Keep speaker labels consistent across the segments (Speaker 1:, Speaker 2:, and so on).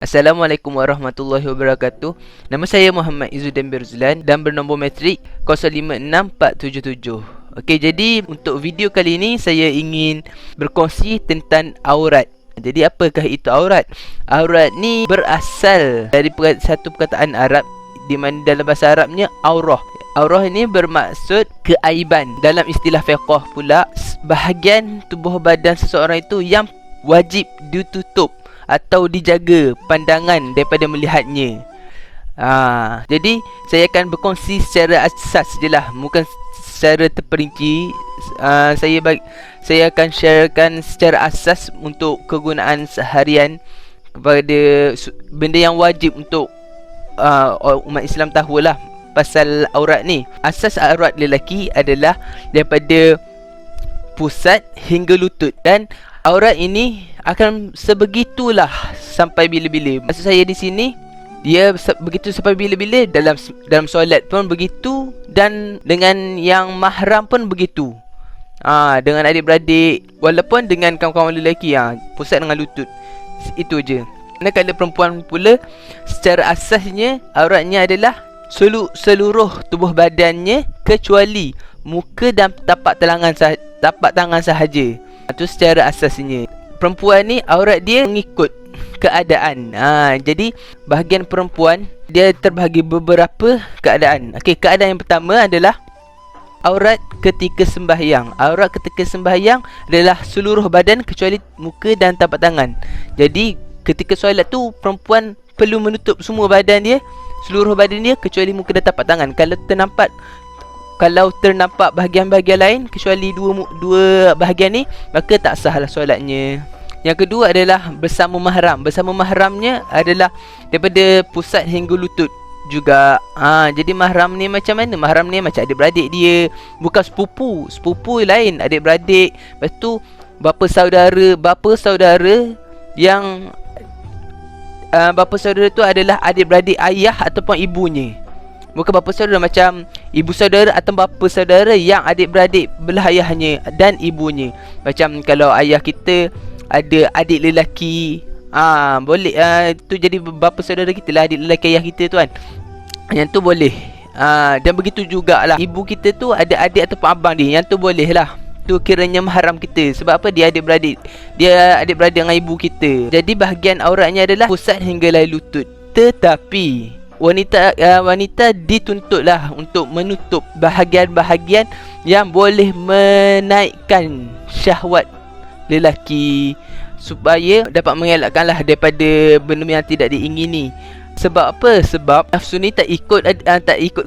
Speaker 1: Assalamualaikum warahmatullahi wabarakatuh. Nama saya Muhammad Izzuddin Berzulan dan bernombor matrik 056477. Okey, jadi untuk video kali ini saya ingin berkongsi tentang aurat. Jadi apakah itu aurat? Aurat ni berasal dari satu perkataan Arab di mana dalam bahasa Arabnya aurah. Aurah ini bermaksud keaiban. Dalam istilah fiqh pula, bahagian tubuh badan seseorang itu yang wajib ditutup atau dijaga pandangan daripada melihatnya. Jadi saya akan berkongsi secara asas je lah, bukan secara terperinci. Saya akan sharekan secara asas untuk kegunaan seharian kepada benda yang wajib untuk umat Islam tahulah pasal aurat ni. Asas aurat lelaki adalah daripada pusat hingga lutut, dan aurat ini akan sebegitulah sampai bila-bila. Maksud saya di sini, dia begitu sampai bila-bila. Dalam solat pun begitu, dan dengan yang mahram pun begitu. Dengan adik-beradik, walaupun dengan kawan-kawan lelaki, pusat dengan lutut. Itu je. Kalau perempuan pula, secara asasnya auratnya adalah seluruh tubuh badannya kecuali muka dan tapak tangan sahaja. Itu secara asasnya. Perempuan ni aurat dia mengikut keadaan. Jadi bahagian perempuan dia terbahagi beberapa keadaan. Okey, keadaan yang pertama adalah aurat ketika sembahyang. Aurat ketika sembahyang adalah seluruh badan kecuali muka dan tapak tangan. Jadi ketika solat tu perempuan perlu menutup semua badan dia, seluruh badan dia kecuali muka dan tapak tangan. Kalau ternampak bahagian-bahagian lain kecuali dua bahagian ni, maka tak sahlah solatnya. Yang kedua adalah bersama mahram. Bersama mahramnya adalah daripada pusat hingga lutut juga. Jadi mahram ni macam mana? Mahram ni macam adik-beradik dia, bukan sepupu. Sepupu lain, adik-beradik. Lepas tu bapa saudara yang bapa saudara tu adalah adik-beradik ayah ataupun ibunya. Bukan bapa saudara macam ibu saudara atau bapa saudara yang adik-beradik belah ayahnya dan ibunya. Macam kalau ayah kita ada adik lelaki, boleh tu jadi bapa saudara kita lah, adik lelaki ayah kita tu kan. Yang tu boleh. Dan begitu jugalah ibu kita tu ada adik ataupun abang dia, yang tu boleh lah. Tu kiranya mahram kita. Sebab apa? Dia adik-beradik dengan ibu kita. Jadi bahagian auratnya adalah pusat hingga lutut. Tetapi wanita dituntutlah untuk menutup bahagian-bahagian yang boleh menaikkan syahwat lelaki, supaya dapat mengelakkanlah daripada benda yang tidak diingini. Sebab apa? Sebab nafsu ni tak ikut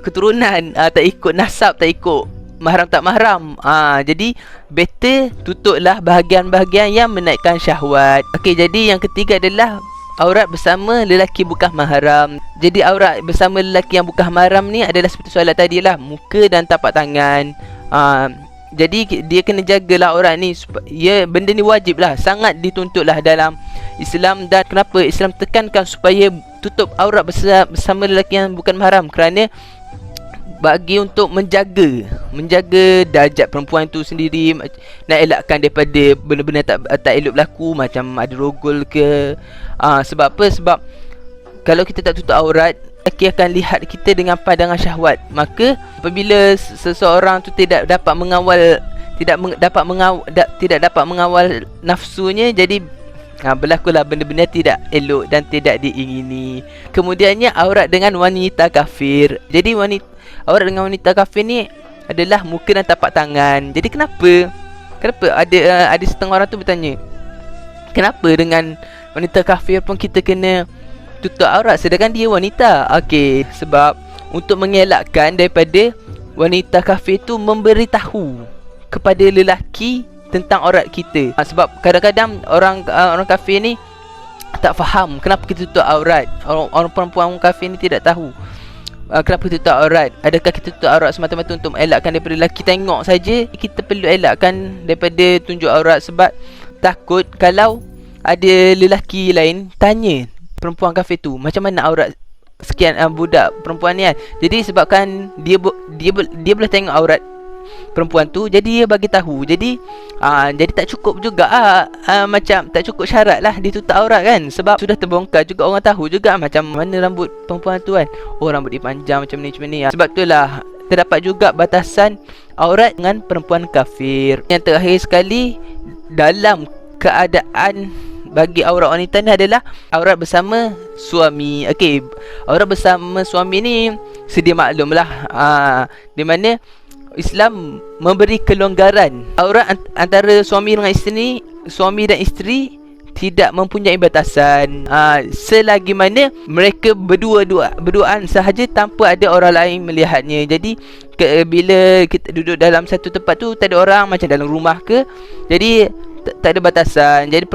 Speaker 1: keturunan, tak ikut nasab, tak ikut mahram tak mahram. Jadi better tutuplah bahagian-bahagian yang menaikkan syahwat. Okey, jadi yang ketiga adalah aurat bersama lelaki bukan mahram. Jadi aurat bersama lelaki yang bukan mahram ni adalah seperti soalan tadi lah, muka dan tapak tangan. Jadi dia kena jagalah aurat ni. Benda ni wajib lah, sangat dituntut lah dalam Islam. Dan kenapa Islam tekankan supaya tutup aurat bersama lelaki yang bukan mahram? Kerana bagi untuk menjaga darjat perempuan tu sendiri, nak elakkan daripada benda-benda tak elok berlaku, macam ada rogol ke. Sebab apa? Sebab kalau kita tak tutup aurat, lelaki akan lihat kita dengan pandangan syahwat. Maka apabila seseorang tu tidak dapat mengawal nafsunya, jadi berlakulah benda-benda tidak elok dan tidak diingini. Kemudiannya aurat dengan wanita kafir. Jadi aurat dengan wanita kafir ni adalah muka dan tapak tangan. Jadi kenapa ada setengah orang tu bertanya, kenapa dengan wanita kafir pun kita kena tutup aurat sedangkan dia wanita? Okey, sebab untuk mengelakkan daripada wanita kafir tu memberitahu kepada lelaki tentang aurat kita. Sebab kadang-kadang orang kafir ni tak faham kenapa kita tutup aurat. Orang perempuan kafir ni tidak tahu kenapa kita tutup aurat. Adakah kita tutup aurat semata-mata untuk elakkan daripada lelaki tengok saja? Kita perlu elakkan daripada tunjuk aurat, sebab takut kalau ada lelaki lain tanya perempuan kafir tu, macam mana aurat sekian budak perempuan ni kan. Jadi sebabkan dia boleh tengok aurat perempuan tu. Jadi dia bagi tahu. Jadi tak cukup juga macam tak cukup syarat lah dia tutup aurat kan. Sebab sudah terbongkar juga, orang tahu juga macam mana rambut perempuan tu kan. Oh, rambut dia panjang macam ni. Sebab itulah terdapat juga batasan aurat dengan perempuan kafir. Yang terakhir sekali, dalam keadaan bagi aurat wanita ni adalah aurat bersama suami. Okey, aurat bersama suami ni sedia maklum lah, di mana Islam memberi kelonggaran. Aurat antara suami dengan isteri, suami dan isteri tidak mempunyai batasan, selagi mana mereka berduaan sahaja tanpa ada orang lain melihatnya. Jadi bila kita duduk dalam satu tempat tu, tak ada orang, macam dalam rumah ke, jadi tak ada batasan. Jadi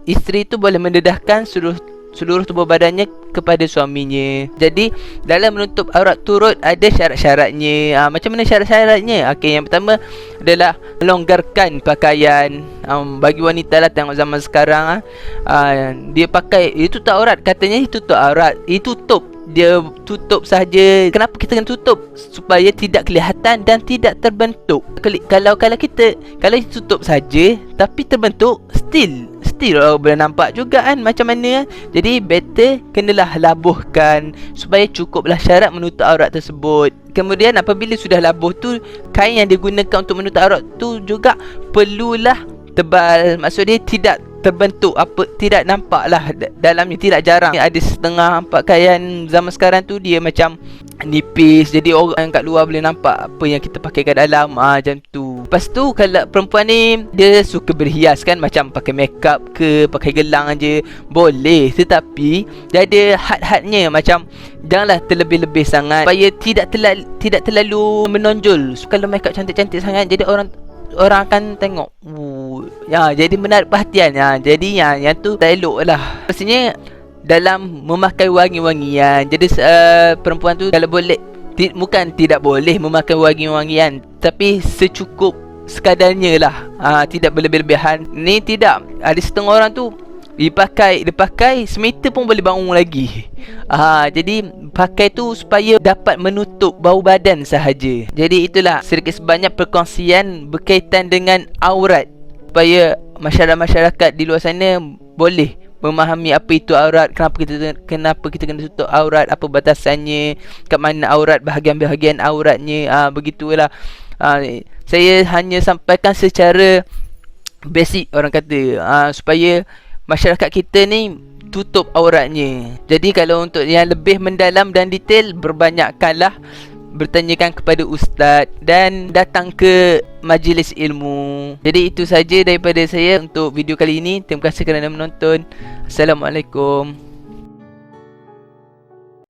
Speaker 1: isteri tu boleh mendedahkan seluruh tubuh badannya kepada suaminya. Jadi dalam menutup aurat turut ada syarat-syaratnya. Macam mana syarat-syaratnya? Okey, yang pertama adalah melonggarkan pakaian. Bagi wanita lah, tengok zaman sekarang dia pakai tutup aurat, katanya tutup aurat, dia tutup saja. Kenapa kita kena tutup? Supaya tidak kelihatan dan tidak terbentuk. Kalau tutup saja tapi terbentuk, still boleh nampak juga kan macam mana. Jadi better kenalah labuhkan supaya cukuplah syarat menutup aurat tersebut. Kemudian apabila sudah labuh tu, kain yang digunakan untuk menutup aurat tu juga perlulah tebal. Maksud dia tidak terbentuk tidak nampak lah dalamnya, tidak jarang. Ada setengah pakaian zaman sekarang tu dia macam nipis, jadi orang kat luar boleh nampak apa yang kita pakai kat dalam, macam tu. Lepas tu kalau perempuan ni dia suka berhias kan, macam pakai makeup ke, pakai gelang aja boleh, tetapi dia ada had-hadnya. Macam janganlah terlebih-lebih sangat supaya tidak terlalu menonjol. Kalau makeup cantik-cantik sangat, jadi orang akan tengok, jadi menarik perhatian. Jadi yang tu tak elok lah. Pastinya dalam memakai wangi-wangian, jadi perempuan tu kalau boleh, bukan tidak boleh memakai wangi-wangian, tapi secukup sekadarnya lah, tidak berlebih-lebihan. Ni tidak, ada setengah orang tu dia pakai semeter pun boleh bangun lagi. Jadi pakai tu supaya dapat menutup bau badan sahaja. Jadi itulah sedikit sebanyak perkongsian berkaitan dengan aurat, supaya masyarakat di luar sana boleh memahami apa itu aurat, kenapa kita kena tutup aurat, apa batasannya, kat mana aurat, bahagian-bahagian auratnya. Begitulah. Saya hanya sampaikan secara basic, orang kata, supaya masyarakat kita ni tutup auratnya. Jadi kalau untuk yang lebih mendalam dan detail, berbanyakkanlah bertanyakan kepada ustaz dan datang ke majlis ilmu. Jadi itu saja daripada saya untuk video kali ini. Terima kasih kerana menonton. Assalamualaikum.